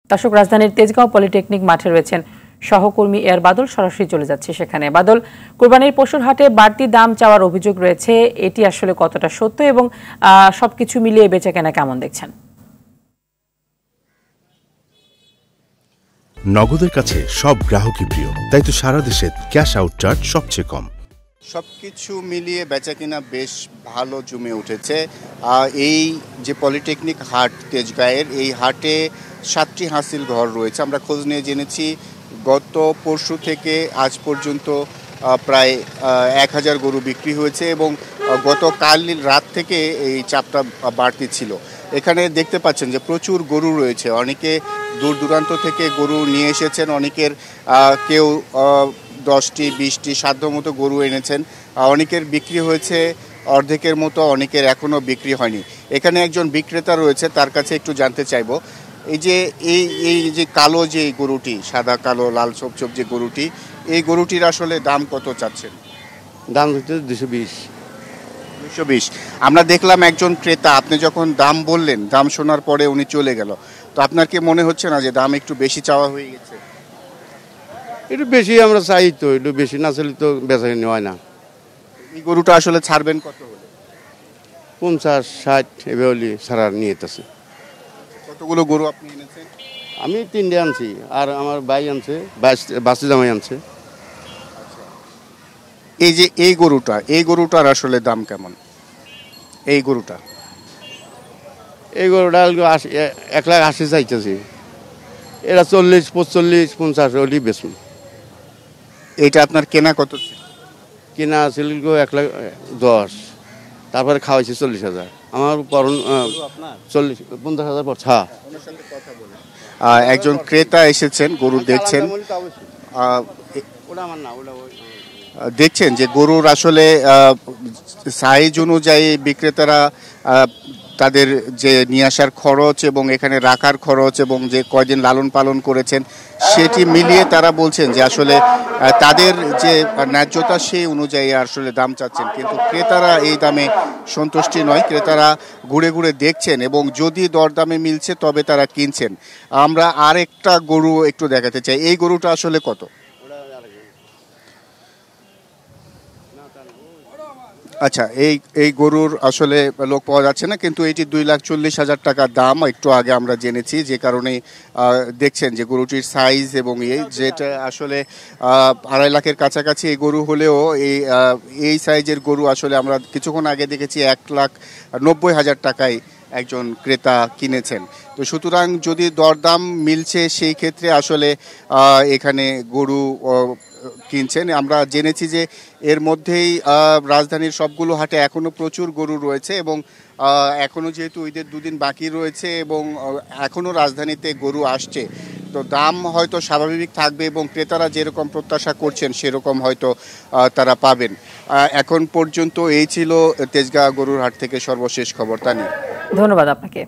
দর্শক, রাজধানীর তেজগাঁও পলিটেকনিক মাঠে রয়েছেন সহকর্মী এয়ার বাদল। সরাসরি চলে যাচ্ছে সেখানে। বাদল, কুরবানির পশুর হাটে বাড়তি দাম চাওয়ার অভিযোগ রয়েছে, এটি আসলে কতটা সত্য এবং সবকিছু মিলিয়ে বেচাকেনা কেমন দেখছেন? নগদের কাছে সব গ্রাহকই প্রিয়, তাই তো সারা দেশে ক্যাশ আউট চার্জ সবচেয়ে কম। সবকিছু মিলিয়ে বেচাকেনা বেশ ভালো জমে উঠেছে। এই যে পলিটেকনিক হাট তেজগাঁয়ের, এই হাটে 7টি হাসিল ঘর রয়েছে। আমরা খোঁজ নিয়ে জেনেছি গত পরশু থেকে আজ পর্যন্ত প্রায় 1000 গরু বিক্রি হয়েছে এবং গতকাল রাত থেকে এই চাপটা বাড়তি ছিল। এখানে দেখতে পাচ্ছেন যে প্রচুর গরু রয়েছে, অনেকে দূর দূরান্ত থেকে গরু নিয়ে এসেছেন, অনেকের কেউ 10টি 20টি সাধ্য মতো গরু এনেছেন। অনেকের বিক্রি হয়েছে অর্ধেকের মতো, অনেকের এখনও বিক্রি হয়নি। এখানে একজন বিক্রেতা রয়েছে, তার কাছে একটু জানতে চাইব এই যে কালো যে গরুটি, সাদা কালো লাল ছোপ যে গরুটি, এই গরুটির আসলে দাম কত চাচ্ছেন? দাম হচ্ছে 220। আমরা দেখলাম একজন ক্রেতা, আপনি যখন দাম বললেন, দাম শোনার পরে উনি চলে গেল, তো আপনার কি মনে হচ্ছে না যে দাম একটু বেশি চাওয়া হয়ে গেছে? একটু বেশি আমরা চাই, তো একটু বেশি না চাইলে তো বেচা হয় না। এই গরুটা আসলে ছাড়বেন কত হলে? 50-60 এভাবে ছাড়া নিয়ে যেতেছে। কতগুলো গরু আপনি এনেছেন? আমি 3টে আনছি, আর আমার ভাই আনছে, বাসি জামাই আনছে। এই যে এই গরুটার আসলে দাম কেমন? এই গরুটা 1,80,000 চাইতেছি। এরা 40, 45, 50 হলেই বেচুন। এইটা আপনার কেনা কত? কেনা ছিল 1,10,000, তারপরে খাওয়াইছি 40,000। আমার 50,000 পর। একজন ক্রেতা এসেছেন, গরু দেখছেন, দেখছেন যে গরুর আসলে সাইজ অনুযায়ী বিক্রেতারা তাদের যে নিয়ে আসার খরচ এবং এখানে রাখার খরচ এবং যে কয়দিন লালন পালন করেছেন সেটি মিলিয়ে তারা বলছেন যে আসলে তাদের যে ন্যায্যতা সেই অনুযায়ী আসলে দাম চাচ্ছেন, কিন্তু ক্রেতারা এই দামে সন্তুষ্টি নয়। ক্রেতারা ঘুরে ঘুরে দেখছেন এবং যদি দরদামে মিলছে তবে তারা কিনছেন। আমরা আরেকটা গরু একটু দেখাতে চাই। এই গরুটা আসলে কত? আচ্ছা, এই গরুর আসলে লোক পাওয়া যাচ্ছে না, কিন্তু এটি 2,40,000 টাকা দাম একটু আগে আমরা জেনেছি, যে কারণে দেখছেন যে গরুটির সাইজ এবং যেটা আসলে 2.5 লাখের কাছাকাছি এই গরু হলেও এই সাইজের গরু আসলে আমরা কিছুক্ষণ আগে দেখেছি 1,90,000 টাকায় একজন ক্রেতা কিনেছেন। তো সুতরাং যদি দরদাম মিলছে সেই ক্ষেত্রে আসলে এখানে গরু কিনছেন। আমরা জেনেছি যে এর মধ্যেই রাজধানীর সবগুলো হাটে এখনও প্রচুর গরু রয়েছে এবং এখনও যেহেতু ঈদের 2 দিন বাকি রয়েছে এবং এখনও রাজধানীতে গরু আসছে, তো দাম হয়তো স্বাভাবিক থাকবে এবং ক্রেতারা যেরকম প্রত্যাশা করছেন সেরকম হয়তো তারা পাবেন। এখন পর্যন্ত এই ছিল তেজগাঁ গরুর হাট থেকে সর্বশেষ খবর। তানি, ধন্যবাদ আপনাকে।